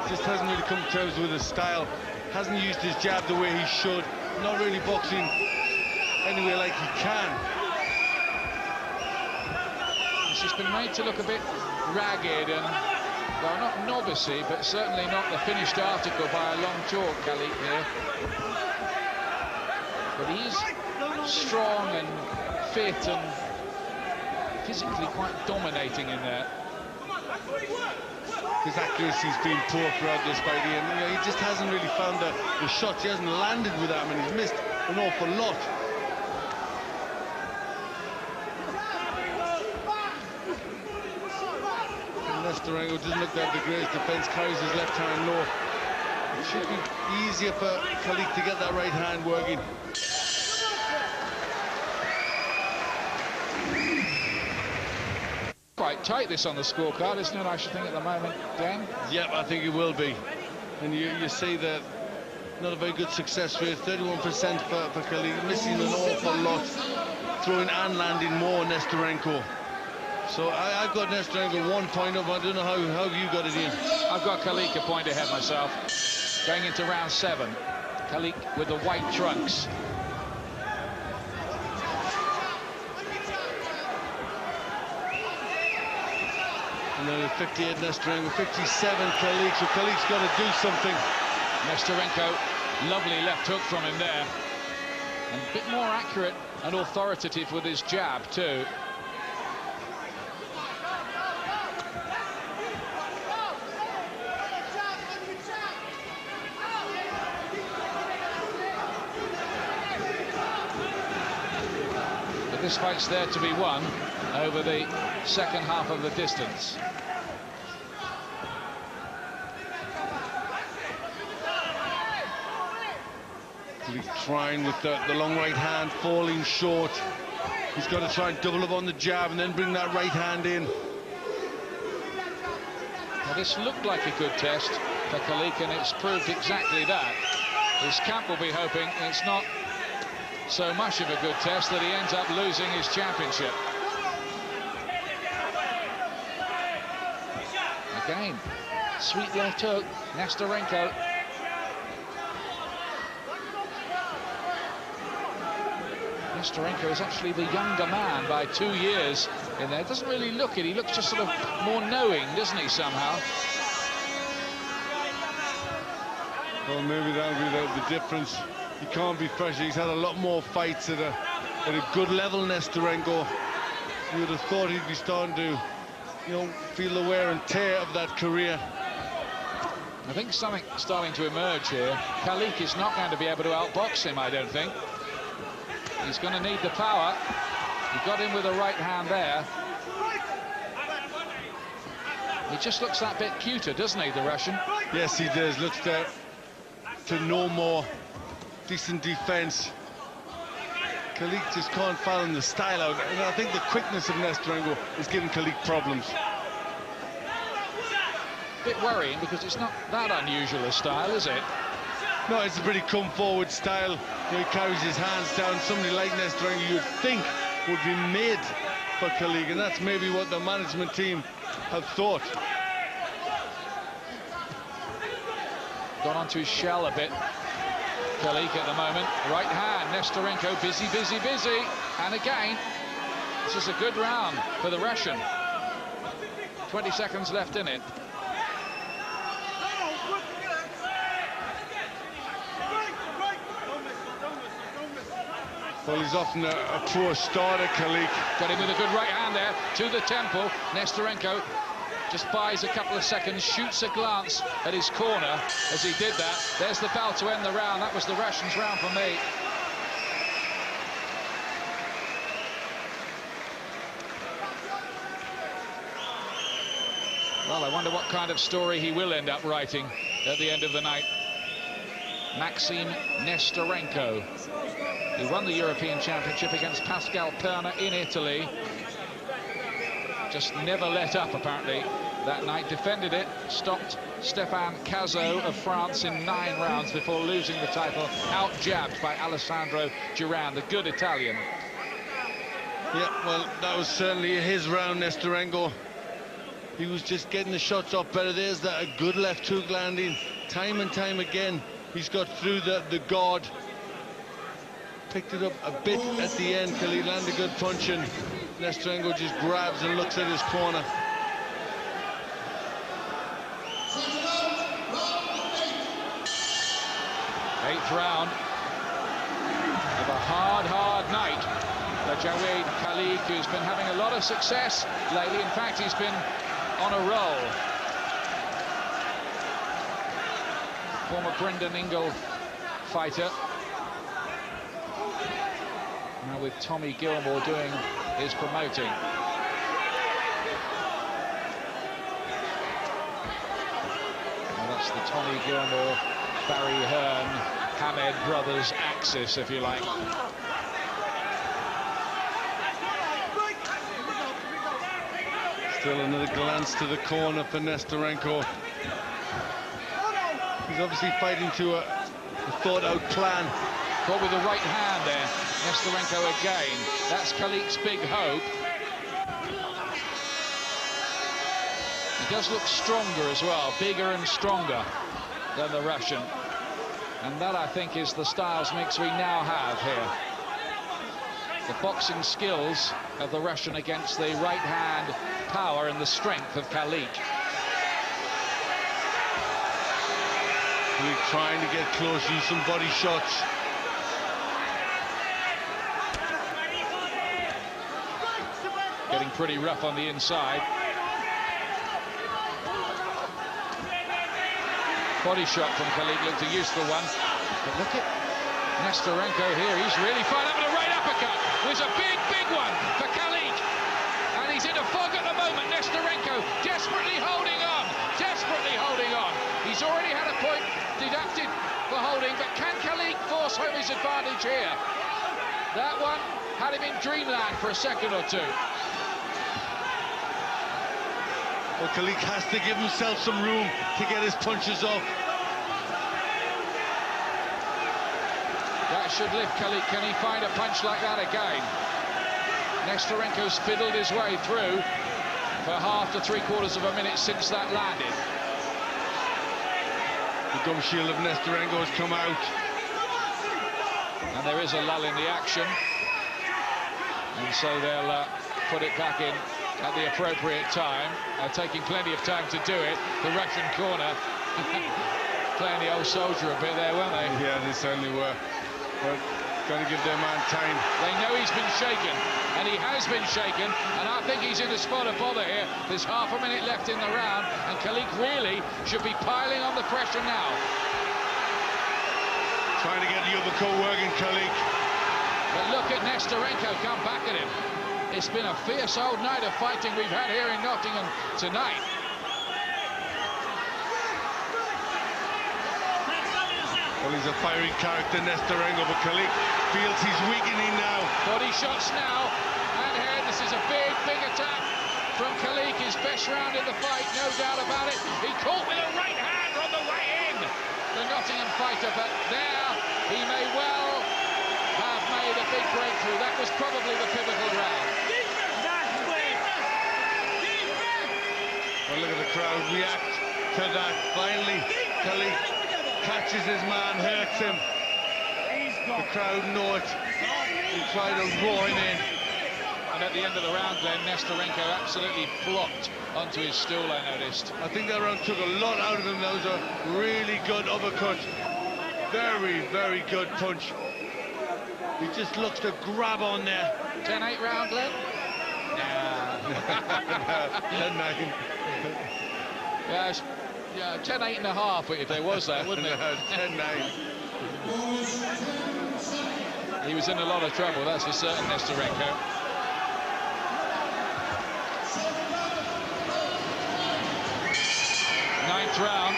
just hasn't really come to terms with his style. Hasn't used his jab the way he should. Not really boxing anywhere like he can. This has been made to look a bit ragged and, well, not novice-y, but certainly not the finished article by a long chalk, Khaliq here. But he's strong and fit and physically quite dominating in there. His accuracy's been poor throughout this fight, and you know, he just hasn't really found the shots. He hasn't landed with them, and he's missed an awful lot. Nesterenko doesn't look to have the greatest defense, carries his left hand low. It should be easier for Khaliq to get that right hand working. Quite tight, this on the scorecard, isn't it, I should think, at the moment, Dan? Yep, I think it will be. And you see that not a very good success rate, 31% for Khaliq, missing an awful lot, throwing and landing more Nesterenko. So I've got Nesterenko 1 point up. I don't know how you got it in. I've got Khaliq a point ahead myself. Going into round 7. Khaliq with the white trunks. And then at 58 Nesterenko, 57 Khaliq, so Khaliq's got to do something. Nesterenko, lovely left hook from him there. And a bit more accurate and authoritative with his jab too. But this fight's there to be won over the second half of the distance. He's trying with the long right hand, falling short. He's got to try and double up on the jab and then bring that right hand in. Well, this looked like a good test for Khaliq, and it's proved exactly that. His camp will be hoping it's not so much of a good test that he ends up losing his championship. Again, sweet left hook, Nesterenko. Nesterenko is actually the younger man by 2 years in there. Doesn't really look it. He looks just sort of more knowing, doesn't he, somehow? Well, maybe that'll be the difference. He can't be fresher. He's had a lot more fights at a good level, Nesterenko. You would have thought he'd be starting to, you know, feel the wear and tear of that career. I think something starting to emerge here. Khaliq is not going to be able to outbox him, I don't think. He's going to need the power. He got in with a right hand there. He just looks that bit cuter, doesn't he, the Russian? Yes, he does. Looks to no more decent defense. Khaliq just can't follow the style out, and I think the quickness of Nesterenko is giving Khaliq problems. Bit worrying because it's not that unusual a style, is it? No, it's a pretty come-forward style. You know, he carries his hands down. Somebody like Nesterenko, you'd think, would be made for Khaliq, and that's maybe what the management team have thought. Gone onto his shell a bit, Khaliq at the moment. Right hand, Nesterenko, busy, busy, busy. And again, this is a good round for the Russian. 20 seconds left in it. Well, he's often a poor starter, Khaliq. Got him with a good right hand there to the temple. Nesterenko just buys a couple of seconds, shoots a glance at his corner as he did that. There's the bell to end the round. That was the Russians' round for me. Well, I wonder what kind of story he will end up writing at the end of the night. Maxim Nesterenko. He won the European Championship against Pascal Perna in Italy. Just never let up, apparently, that night. Defended it, stopped Stéphane Cazot of France in 9 rounds before losing the title, out-jabbed by Alessandro Duran, the good Italian. Yeah, well, that was certainly his round, Nesterenko. He was just getting the shots off better. There's that a good left hook landing. Time and time again, he's got through the guard. Picked it up a bit at the end. Khaliq landed a good punch, and Nesterenko just grabs and looks at his corner. Eighth round of a hard night for Jawaid Khaliq, who's been having a lot of success lately. In fact, he's been on a roll. Former Brendan Ingle fighter. Now with Tommy Gilmore doing his promoting. Well, that's the Tommy Gilmore, Barry Hearn, Hamed brothers axis, if you like. Still another glance to the corner for Nesterenko. He's obviously fighting to a thought-out plan. Caught with the right hand there, Nesterenko again. That's Khaliq's big hope. He does look stronger as well, bigger and stronger than the Russian. And that, I think, is the styles mix we now have here. The boxing skills of the Russian against the right hand power and the strength of Khaliq. Khaliq trying to get close, use some body shots. Getting pretty rough on the inside. Body shot from Khaliq looked a useful one. But look at Nesterenko here. He's really fired up with a right uppercut. It was a big one for Khaliq. And he's in a fog at the moment. Nesterenko desperately holding on. Desperately holding on. He's already had a point deducted for holding, but can Khaliq force home his advantage here? That one had him in dreamland for a second or two. Well, Khaliq has to give himself some room to get his punches off. That should lift Khaliq. Can he find a punch like that again? Nesterenko's fiddled his way through for half to 3/4 of a minute since that landed. The gum shield of Nesterenko has come out. And there is a lull in the action. And so they'll put it back in at the appropriate time. Taking plenty of time to do it. The Russian corner playing the old soldier a bit there, weren't they? Yeah, they certainly were. But got to give their man time. They know he's been shaken, and he has been shaken, and I think he's in a spot of bother here. There's half a minute left in the round, and Khaliq really should be piling on the pressure now. Trying to get the uppercut working, Khaliq. But look at Nesterenko come back at him. It's been a fierce old night of fighting we've had here in Nottingham tonight. Well, he's a fiery character, Nesterenko, but Khaliq feels he's weakening now. Body shots now, and here, this is a big attack from Khaliq, his best round in the fight, no doubt about it. He caught with a right hand on the way in, the Nottingham fighter, but there he may well have made a big breakthrough. That was probably the pivotal round. Well, look at the crowd react to that. Finally, Khaliq catches his man, hurts him. The crowd know it. He tried to roar him in. And at the end of the round, Glenn, Nesterenko absolutely flopped onto his stool, I noticed. I think that round took a lot out of him. That was a really good uppercut. Very good punch. He just looks to grab on there. 10-8 round, Glenn? Nah. 10-9. Yeah, 10-8 and a half if there was that, wouldn't it? 10-9. He was in a lot of trouble, that's for certain, Nesterenko. Ninth round.